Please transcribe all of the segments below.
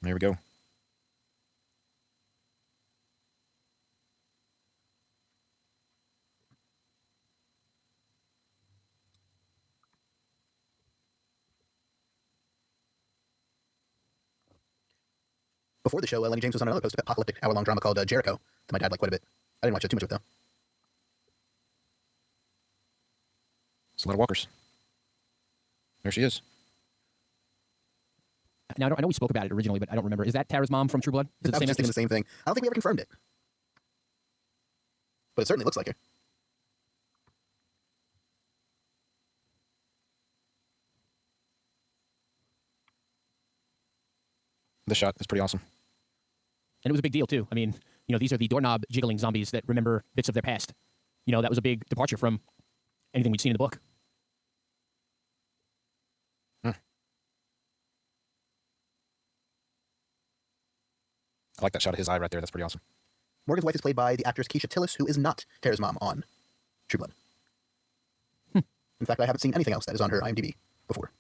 There we go. Before the show, Lenny James was on another post-apocalyptic hour-long drama called Jericho that my dad liked quite a bit. I didn't watch it too much of it, though. It's a lot of walkers. There she is. Now, I know we spoke about it originally, but I don't remember. Is that Tara's mom from True Blood? Is it I was just thinking the same thing. I don't think we ever confirmed it. But it certainly looks like her. The shot is pretty awesome. And it was a big deal, too. I mean, these are the doorknob jiggling zombies that remember bits of their past. That was a big departure from anything we'd seen in the book. I like that shot of his eye right there. That's pretty awesome. Morgan's wife is played by the actress Keisha Tillis, who is not Tara's mom on True Blood. In fact, I haven't seen anything else that is on her IMDb before.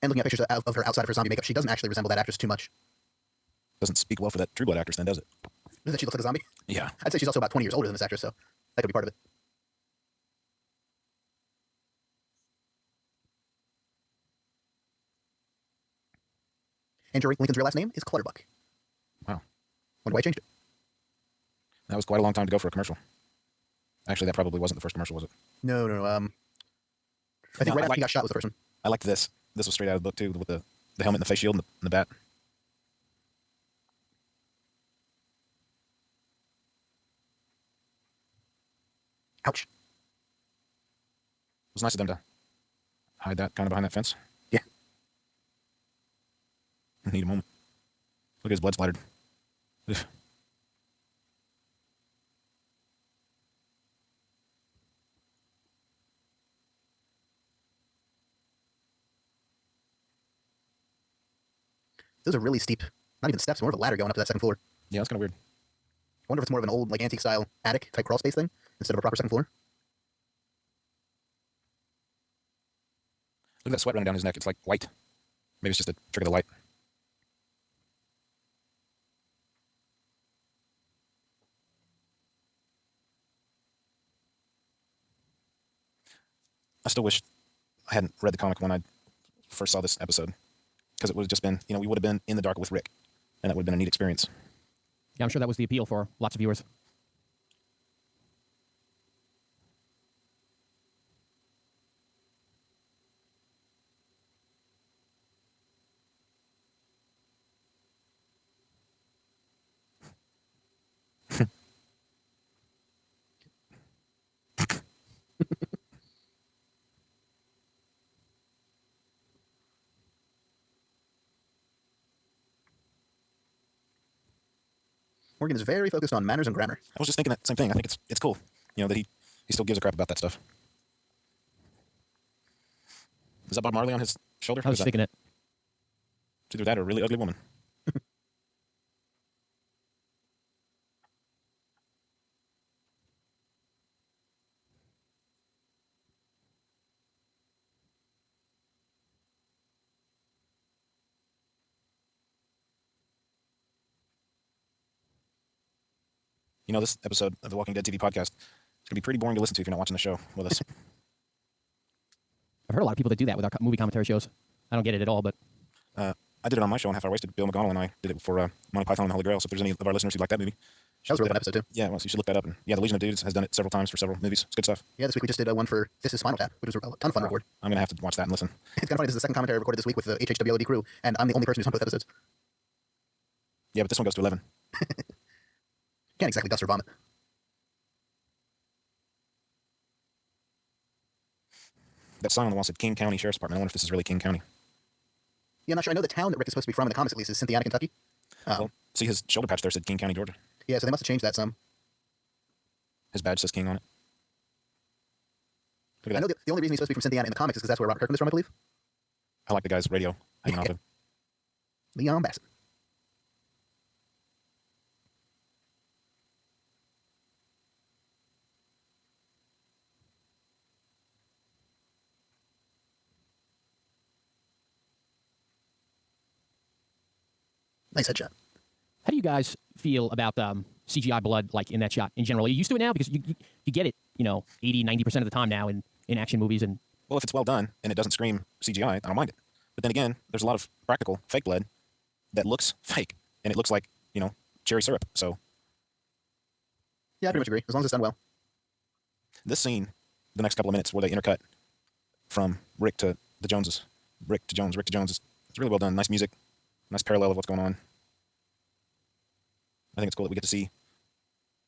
And looking at pictures of her outside of her zombie makeup, she doesn't actually resemble that actress too much. Doesn't speak well for that True Blood actress then, does it? Doesn't she look like a zombie? Yeah. I'd say she's also about 20 years older than this actress, so that could be part of it. And Lincoln's real last name is Clutterbuck. Wow. Wonder why he changed it. That was quite a long time to go for a commercial. Actually, that probably wasn't the first commercial, was it? No. I think right after he got shot was the first one. I liked this. This was straight out of the book, too, with the helmet and the face shield and the bat. Ouch. It was nice of them to hide that kind of behind that fence. Yeah. Need a moment. Look at his blood splattered. Ugh. Those are really steep. Not even steps, more of a ladder going up to that second floor. Yeah, that's kind of weird. I wonder if it's more of an old, antique-style attic type crawl space thing instead of a proper second floor. Look at that sweat running down his neck. It's like white. Maybe it's just a trick of the light. I still wish I hadn't read the comic when I first saw this episode, because it would have just been, we would have been in the dark with Rick, and that would have been a neat experience. Yeah, I'm sure that was the appeal for lots of viewers. Morgan is very focused on manners and grammar. I was just thinking that same thing. I think it's cool, that he still gives a crap about that stuff. Is that Bob Marley on his shoulder? I was thinking it. It's either that or a really ugly woman. This episode of the Walking Dead TV podcast is going to be pretty boring to listen to if you're not watching the show with us. I've heard a lot of people that do that with our movie commentary shows. I don't get it at all, but... I did it on my show on Half Hour Wasted. Bill McConnell and I did it for Monty Python and the Holy Grail, so if there's any of our listeners who like that movie... That was a real fun episode, too. Yeah, well, so you should look that up. And yeah, the Legion of Dudes has done it several times for several movies. It's good stuff. Yeah, this week we just did one for This Is Spinal Tap, which was a ton of fun to record. I'm going to have to watch that and listen. It's kind of funny, this is the second commentary I recorded this week with the HHWLD crew, and I'm the only person who's on both episodes. Yeah, but this one goes to 11. Can't exactly dust or vomit. That sign on the wall said King County Sheriff's Department. I wonder if this is really King County. Yeah, I'm not sure. I know the town that Rick is supposed to be from in the comics, at least, is Cynthiana, Kentucky. Well, see his shoulder patch there said King County, Georgia. Yeah, so they must have changed that some. His badge says King on it. Look at I know that. the only reason he's supposed to be from Cynthiana in the comics is because that's where Robert Kirkman is from, I believe. I like the guy's radio hanging off him. Leon Bassett. Nice headshot. How do you guys feel about CGI blood, like in that shot in general? Are you used to it now? Because you get it, 80, 90% of the time now in action movies. And Well, if it's well done and it doesn't scream CGI, I don't mind it. But then again, there's a lot of practical fake blood that looks fake, and it looks like, cherry syrup. So Yeah, I pretty much agree. As long as it's done well. this scene, the next couple of minutes where they intercut from Rick to the Joneses, Rick to Jones, it's really well done. Nice music, nice parallel of what's going on. I think it's cool that we get to see,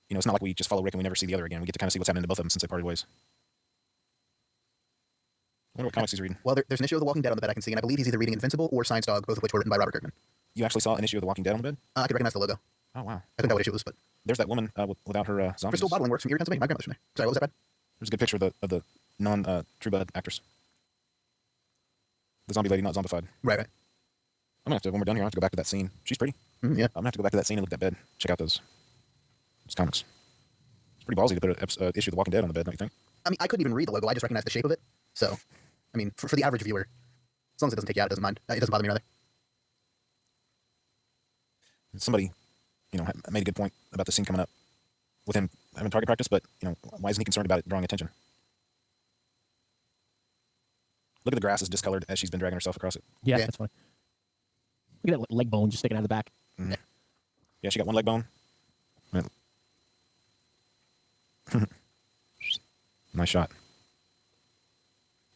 it's not like we just follow Rick and we never see the other again. We get to kind of see what's happening to both of them since they parted ways. I wonder what comics he's reading. Well, there's an issue of The Walking Dead on the bed I can see, and I believe he's either reading Invincible or Science Dog, both of which were written by Robert Kirkman. You actually saw an issue of The Walking Dead on the bed? I could recognize the logo. Oh, wow. I think that what issue it was, but There's that woman without her zombies. Crystal Bottling Works from Erie, Pennsylvania. My grandmother's from there. Sorry, what was that, Brad? There's a good picture of the non-True Blood actress. The zombie lady, not zombified. Right. I'm gonna have to, when we're done here, I have to go back to that scene. She's pretty. Yeah. I'm gonna have to go back to that scene and look at that bed. Check out those comics. It's pretty ballsy to put an issue of The Walking Dead on the bed, don't you think? I mean, I couldn't even read the logo. I just recognized the shape of it. So, I mean, for the average viewer, as long as it doesn't take you out, it doesn't mind. It doesn't bother me, rather. Somebody, made a good point about the scene coming up with him having target practice, but, why isn't he concerned about it drawing attention? Look at the grass is discolored as she's been dragging herself across it. yeah, Yeah. that's funny. Look at that leg bone just sticking out of the back. Yeah, she got one leg bone. Nice shot.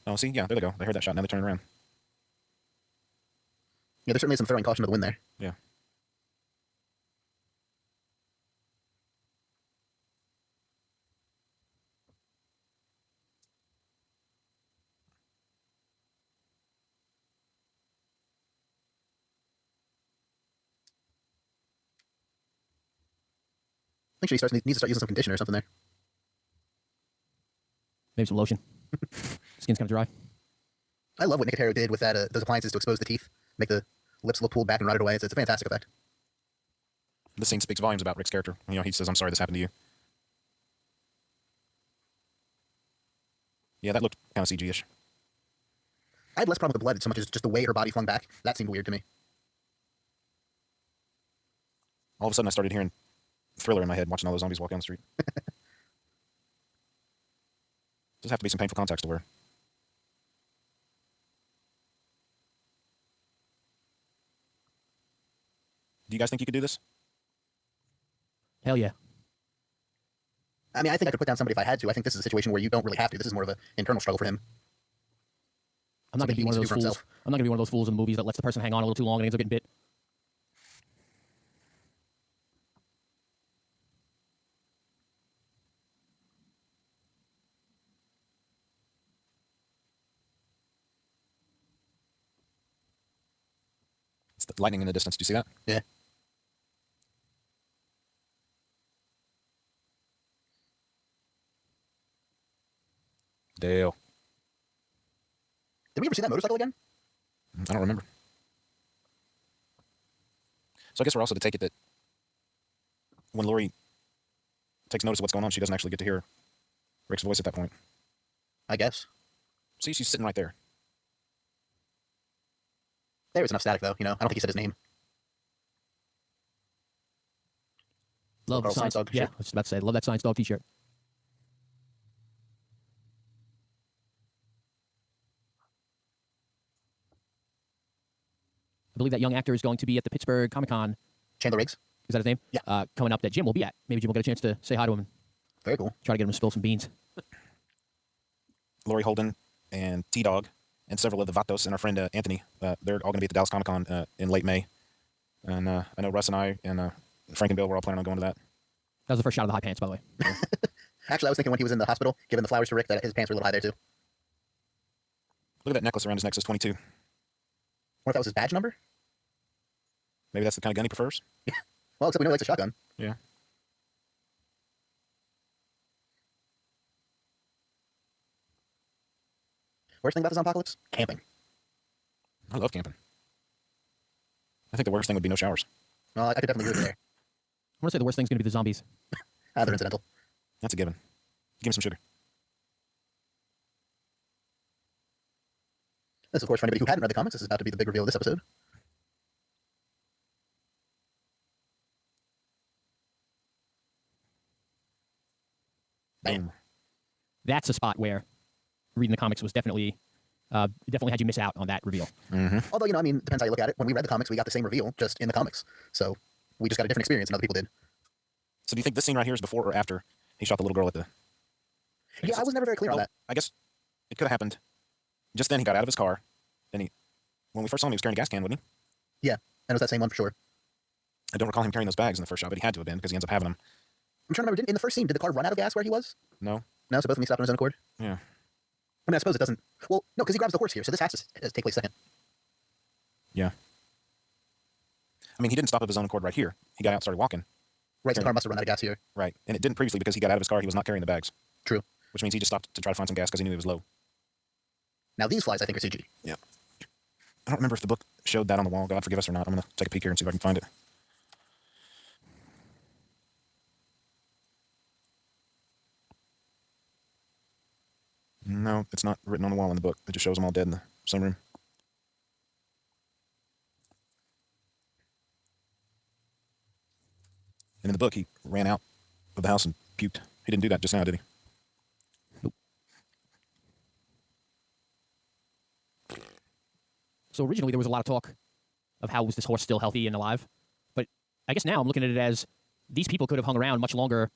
Oh, see, yeah, there they go. They heard that shot, now they're turning around. Yeah, there certainly is some throwing caution to the wind there. Yeah. I think she needs to start using some conditioner or something there. Maybe some lotion. Skin's kind of dry. I love what Nicotero did with that those appliances to expose the teeth, make the lips look pulled back and rotted away. It's a fantastic effect. This scene speaks volumes about Rick's character. He says, "I'm sorry this happened to you." Yeah, that looked kind of CG-ish. I had less problem with the blood so much as just the way her body flung back. That seemed weird to me. All of a sudden, I started hearing Thriller in my head, watching all those zombies walk down the street. Does have to be some painful contacts to wear. Do you guys think you could do this? Hell yeah. I mean, I think I could put down somebody if I had to. I think this is a situation where you don't really have to. This is more of an internal struggle for him. I'm not going to be one of those fools. himself. I'm not going to be one of those fools in the movies that lets the person hang on a little too long and ends up getting bit. It's the lightning in the distance. Do you see that? Yeah. Dale. Did we ever see that motorcycle again? I don't remember. So I guess we're also to take it that when Lori takes notice of what's going on, she doesn't actually get to hear Rick's voice at that point. I guess. See, she's sitting right there. There was enough static, though. I don't think he said his name. Love Carl the science Science Dog Yeah, I t-shirt. was just about to say, love that Science Dog t-shirt. I believe that young actor is going to be at the Pittsburgh Comic-Con. Chandler Riggs. Is that his name? Yeah. Coming up that Jim will be at. Maybe Jim will get a chance to say hi to him and Very cool. try to get him to spill some beans. Lori Holden and T-Dog and several of the Vatos and our friend Anthony, they're all going to be at the Dallas Comic Con in late May. And I know Russ and I and Frank and Bill were all planning on going to that. That was the first shot of the high pants, by the way. Actually, I was thinking when he was in the hospital, giving the flowers to Rick, that his pants were a little high there, too. Look at that necklace around his neck, says 22. What if that was his badge number? Maybe that's the kind of gun he prefers? Well, except we know he likes a shotgun. Yeah. Worst thing about this apocalypse? Camping. I love camping. I think the worst thing would be no showers. Well, I could definitely agree with you there. I want to say the worst thing's going to be the zombies. They're incidental. That's a given. Give me some sugar. This, of course, for anybody who hadn't read the comics, this is about to be the big reveal of this episode. Bam. Boom. That's a spot where reading the comics was definitely had you miss out on that reveal. Although, I mean, depends how you look at it. When we read the comics, we got the same reveal, just in the comics. So we just got a different experience than other people did. So do you think this scene right here is before or after he shot the little girl at the... Yeah, I was never very clear on that. I guess it could have happened. Just then he got out of his car. Then when we first saw him, he was carrying a gas can, wasn't he? Yeah, and it was that same one for sure. I don't recall him carrying those bags in the first shot, but he had to have been because he ends up having them. I'm trying to remember, in the first scene, did the car run out of gas where he was? No? No, so both of them stopped on his own accord? Yeah. I mean, I suppose it doesn't... Well, no, because he grabs the horse here, so this has to take place second. Yeah. I mean, he didn't stop of his own accord right here. He got out and started walking. Right, so the car must have run out of gas here. Right. And it didn't previously because he got out of his car. He was not carrying the bags. True. Which means he just stopped to try to find some gas because he knew he was low. Now, these flies, I think, are CG. Yeah. I don't remember if the book showed that on the wall. God forgive us or not. I'm going to take a peek here and see if I can find it. No, it's not written on the wall in the book. It just shows them all dead in the sunroom. And in the book, he ran out of the house and puked. He didn't do that just now, did he? Nope. So originally there was a lot of talk of how was this horse still healthy and alive, but I guess now I'm looking at it as these people could have hung around much longer.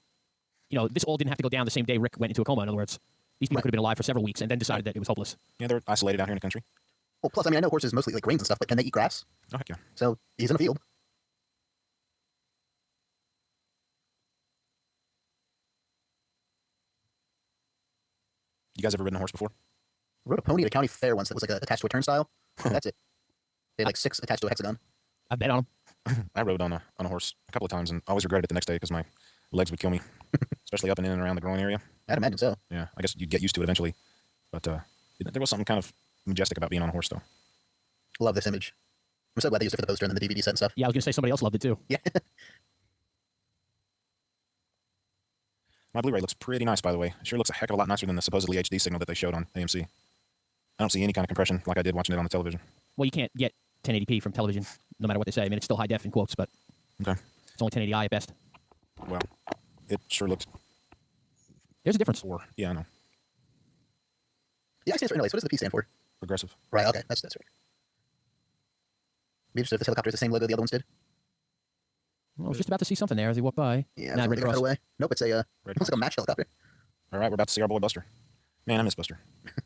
This all didn't have to go down the same day Rick went into a coma. In other words, these people could have been alive for several weeks and then decided that it was hopeless. Yeah, they're isolated out here in the country. Well, plus, I mean, I know horses mostly like grains and stuff, but can they eat grass? Oh, heck yeah. So he's in a field. You guys ever ridden a horse before? I rode a pony at a county fair once that was like attached to a turnstile. That's it. They had like 6 attached to a hexagon. I bet on them. I rode on a horse a couple of times and always regretted it the next day because my legs would kill me, especially up and in and around the groin area. I'd imagine so. Yeah, I guess you'd get used to it eventually. But there was something kind of majestic about being on a horse, though. Love this image. I'm so glad they used it for the poster and then the DVD set and stuff. Yeah, I was going to say somebody else loved it too. Yeah. My Blu-ray looks pretty nice, by the way. It sure looks a heck of a lot nicer than the supposedly HD signal that they showed on AMC. I don't see any kind of compression like I did watching it on the television. Well, you can't get 1080p from television, no matter what they say. I mean, it's still high def in quotes, but Okay. it's only 1080i at best. Well, it sure looked There's a difference. poor. Yeah, I know. The I stands for interlace. What does the P stand for? Progressive. Right, okay. That's right. Be interested if this helicopter is the same logo the other ones did. Well, I was just about to see something there as he walked by. Yeah, Nah, it's Red cut Cross. away. Nope, it's a Red looks like a match helicopter. All right, we're about to see our boy Buster. Man, I miss Buster.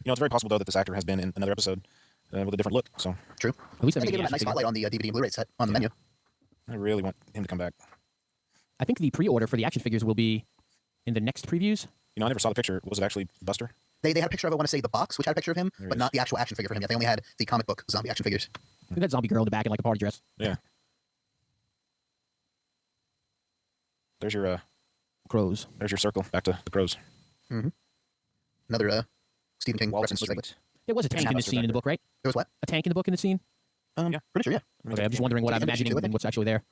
It's very possible, though, that this actor has been in another episode with a different look. So True. At least And they they're gave him making a the nice action spotlight on the DVD and Blu-ray set on the menu. I really want him to come back. I think the pre-order for the action figures will be in the next previews. I never saw the picture. Was it actually Buster? They had a picture of, I want to say, the box, which had a picture of him, There but it not is. the actual action figure for him yet. They only had the comic book zombie action figures. Look at that zombie girl in the back in like a party dress. Yeah. There's your Crows. circle. Back to the crows. Another Stephen King Walton reference. Looks like. Street. There was a tank in the Buster's scene in the actor. book, right? There was what? A tank in the book in the scene? Yeah. Pretty sure, yeah. Okay, I'm just wondering what I'm Image imagining too, I think. and what's actually there.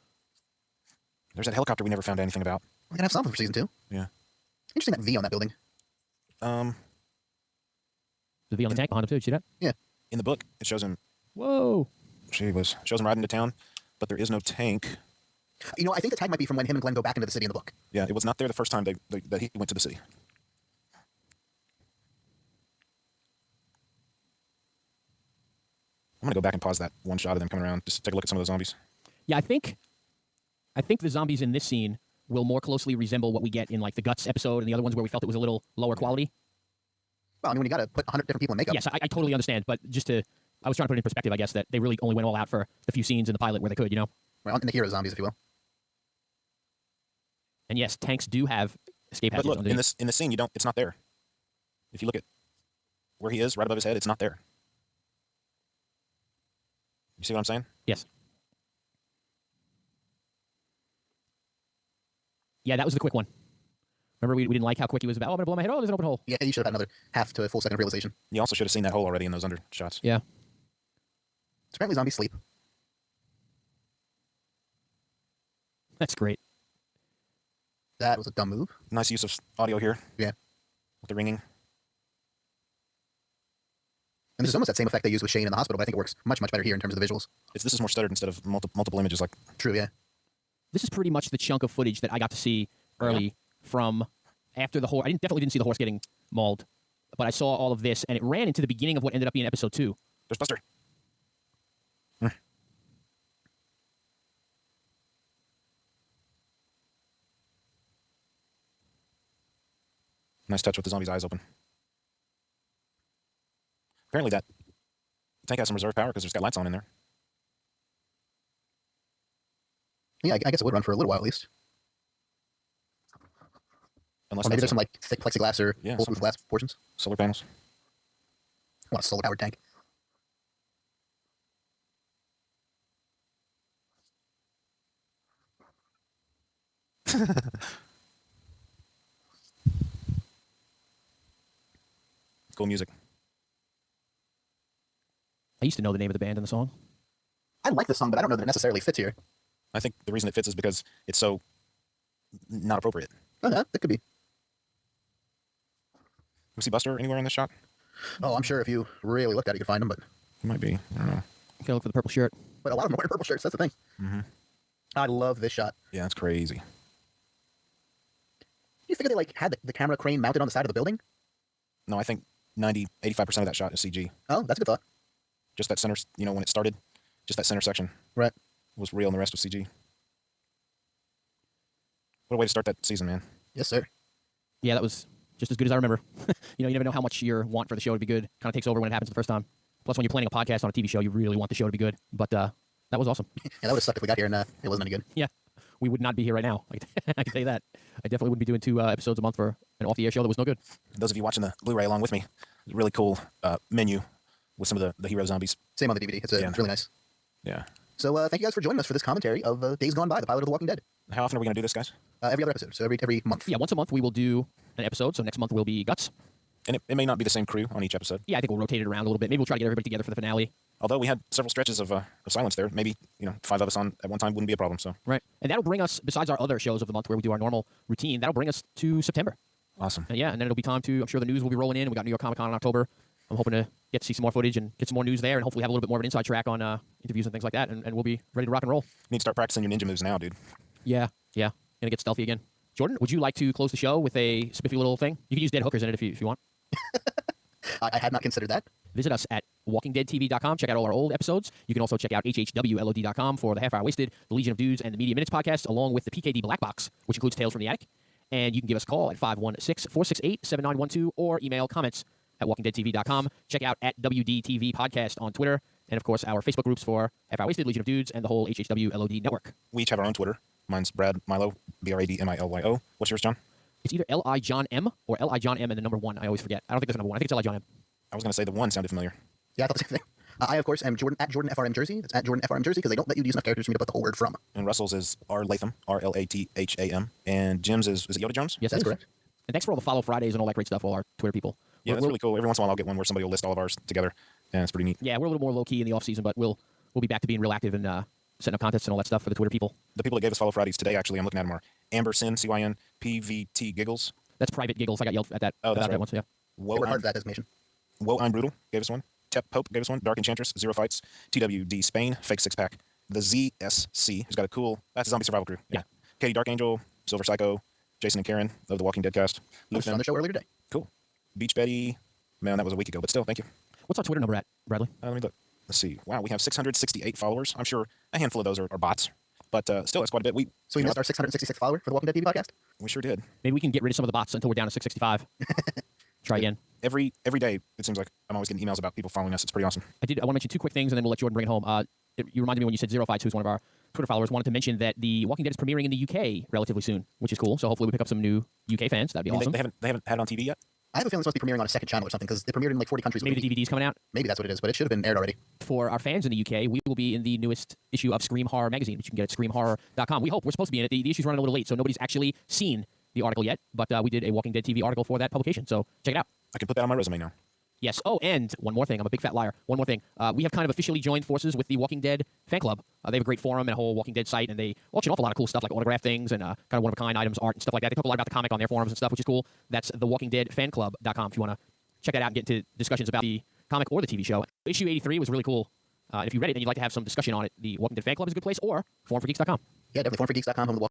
There's that helicopter we never found anything about. We're going to have something for season 2. Yeah. Interesting that V on that building. The V on the tank behind him too. Did you see that? Yeah. In the book, it shows him. Whoa. Shows him riding to town, but there is no tank. I think the tag might be from when him and Glenn go back into the city in the book. Yeah, it was not there the first time that he went to the city. I'm gonna go back and pause that one shot of them coming around. Just take a look at some of those zombies. Yeah, I think the zombies in this scene will more closely resemble what we get in like the Guts episode and the other ones where we felt it was a little lower quality. Well, I mean, when you got to put 100 different people in makeup. Yes, I totally understand, but I was trying to put it in perspective, I guess, that they really only went all out for the few scenes in the pilot where they could, Well, in the hero zombies, if you will. And yes, tanks do have escape But hatches look, underneath. in the scene, it's not there. If you look at where he is, right above his head, it's not there. You see what I'm saying? Yes. Yeah, that was the quick one. Remember, we didn't like how quick he was about, I'm going to blow my head. Oh, there's an open hole. Yeah, you should have had another half to a full second of realization. You also should have seen that hole already in those under shots. Yeah. So apparently zombies sleep. That's great. That was a dumb move. Nice use of audio here. Yeah. With the ringing. And this is almost that same effect they used with Shane in the hospital, but I think it works much, much better here in terms of the visuals. This is more stuttered instead of multiple images. True, yeah. This is pretty much the chunk of footage that I got to see early from after the horse. I definitely didn't see the horse getting mauled, but I saw all of this, and it ran into the beginning of what ended up being episode 2. There's Buster. Nice touch with the zombie's eyes open. Apparently that tank has some reserve power because there's got lights on in there. Yeah, I guess it would run for a little while at least. Unless Or maybe that's there's some like thick plexiglass or Yeah, bulletproof glass portions. solar panels. I want a solar powered tank. Cool music. I used to know the name of the band and the song. I like this song, but I don't know that it necessarily fits here. I think the reason it fits is because it's so not appropriate. Oh, yeah, that could be. We see Buster anywhere in this shot? Oh, I'm sure if you really looked at it, you could find him, but He might be. I don't know. Okay, look for the purple shirt. a lot of them are wearing purple shirts. That's the thing. Mm-hmm. I love this shot. Yeah, that's crazy. You figure they like had the camera crane mounted on the side of the building? No, I think 85% of that shot is CG. Oh, that's a good thought. Just that center, when it started, just that center section Right. was real and the rest was CG. What a way to start that season, man. Yes, sir. Yeah, that was just as good as I remember. You never know how much your want for the show to be good kind of takes over when it happens the first time. Plus, when you're planning a podcast on a TV show, you really want the show to be good. But that was awesome. Yeah, that would have sucked if we got here and it wasn't any good. Yeah, we would not be here right now. I can tell you that. I definitely wouldn't be doing 2 episodes a month for an off-the-air show that was no good. Those of you watching the Blu-ray along with me, it's a really cool menu with some of the hero zombies. Same on the DVD. It's really nice. Yeah. So thank you guys for joining us for this commentary of Days Gone By, the pilot of The Walking Dead. How often are we going to do this, guys? Every other episode, so every month. Yeah, once a month we will do an episode. So next month will be Guts. And it may not be the same crew on each episode. Yeah, I think we'll rotate it around a little bit. Maybe we'll try to get everybody together for the finale. Although we had several stretches of silence there. Maybe, 5 of us on at one time wouldn't be a problem. So Right. And that'll bring us, besides our other shows of the month where we do our normal routine, that'll bring us to September. awesome. And then it'll be time to, I'm sure the news will be rolling in. We got New York Comic Con in October. I'm hoping to get to see some more footage and get some more news there and hopefully have a little bit more of an inside track on interviews and things like that. And we'll be ready to rock and roll. You need to start practicing your ninja moves now, dude. Yeah. Gonna get stealthy again. Jordan, would you like to close the show with a spiffy little thing? You can use dead hookers in it if you want. I had not considered that. Visit us at walkingdeadtv.com. Check out all our old episodes. You can also check out hhwlod.com for the Half Hour Wasted, the Legion of Dudes, and the Media Minutes podcast, along with the PKD Black Box, which includes Tales from the Attic. And you can give us a call at 516-468-7912 or email comments at walkingdeadtv.com. Check out at WDTV Podcast on Twitter. And, of course, our Facebook groups for Half Hour Wasted, Legion of Dudes, and the whole HHWLOD network. We each have our own Twitter. Mine's Brad Milo, BradMilyo. What's yours, John? It's either L.I. John M or L.I. John M and the number 1. I always forget. I don't think there's a number 1. I think it's L.I. John M. I was going to say the one sounded familiar. Yeah, I thought the same thing. I, of course, am Jordan at Jordan FRM Jersey. That's at Jordan FRM Jersey because they don't let you use enough characters for me to put the whole word from. And Russell's is R. Latham, RLatham. And Jim's is it Yoda Jones? Yes, That's it is. correct. And thanks for all the follow Fridays and all that great stuff, all our Twitter people. Yeah, We're- that's really cool. Every once in a while I'll get one where somebody will list all of ours together. And it's pretty neat. Yeah, we're a little more low-key in the off-season, but we'll be back to being real active and setting up contests and all that stuff for the Twitter people. The people that gave us Follow Fridays today, actually, I'm looking at them are Amber Sin, CYN, PVT Giggles. That's private giggles. I got yelled at that. Oh, that's about right. that once, yeah. Whoa, Never heard of that designation. Whoa, I'm Brutal gave us one. Tep Pope gave us one. Dark Enchantress, Zero Fights. TWD Spain, Fake Six Pack. The ZSC, who's got a cool, that's a zombie survival crew. Yeah. Katie Dark Angel, Silver Psycho, Jason and Karen of the Walking Dead cast. I was on the show earlier today. Cool. Beach Betty, man, that was a week ago, but still, thank you. What's our Twitter number at, Bradley? Let me look. Let's see. Wow, we have 668 followers. I'm sure a handful of those are bots, but still, that's quite a bit. So we missed our 666th follower for the Walking Dead TV podcast? We sure did. Maybe we can get rid of some of the bots until we're down to 665. Try again. Every day, it seems like I'm always getting emails about people following us. It's pretty awesome. I want to mention 2 quick things, and then we'll let Jordan bring it home. You reminded me when you said Zero Fights, who's one of our Twitter followers, wanted to mention that The Walking Dead is premiering in the UK relatively soon, which is cool. So hopefully we pick up some new UK fans. That'd be I mean, awesome. they haven't had it on TV yet. I have a feeling it's supposed to be premiering on a second channel or something because it premiered in like 40 countries. Maybe the DVD's coming out. Maybe that's what it is, but it should have been aired already. For our fans in the UK, we will be in the newest issue of Scream Horror magazine, which you can get at screamhorror.com. We hope. We're supposed to be in it. The issue's running a little late, so nobody's actually seen the article yet, but we did a Walking Dead TV article for that publication, so check it out. I can put that on my resume now. Yes. Oh, and one more thing. I'm a big fat liar. One more thing. We have kind of officially joined forces with the Walking Dead fan club. They have a great forum and a whole Walking Dead site, and they launch an awful lot of cool stuff like autograph things and kind of one-of-a-kind items, art, and stuff like that. They talk a lot about the comic on their forums and stuff, which is cool. That's thewalkingdeadfanclub.com if you want to check that out and get into discussions about the comic or the TV show. Issue 83 was really cool. If you read it and you'd like to have some discussion on it, the Walking Dead fan club is a good place, or forumforgeeks.com. Yeah, definitely forumforgeeks.com, home of the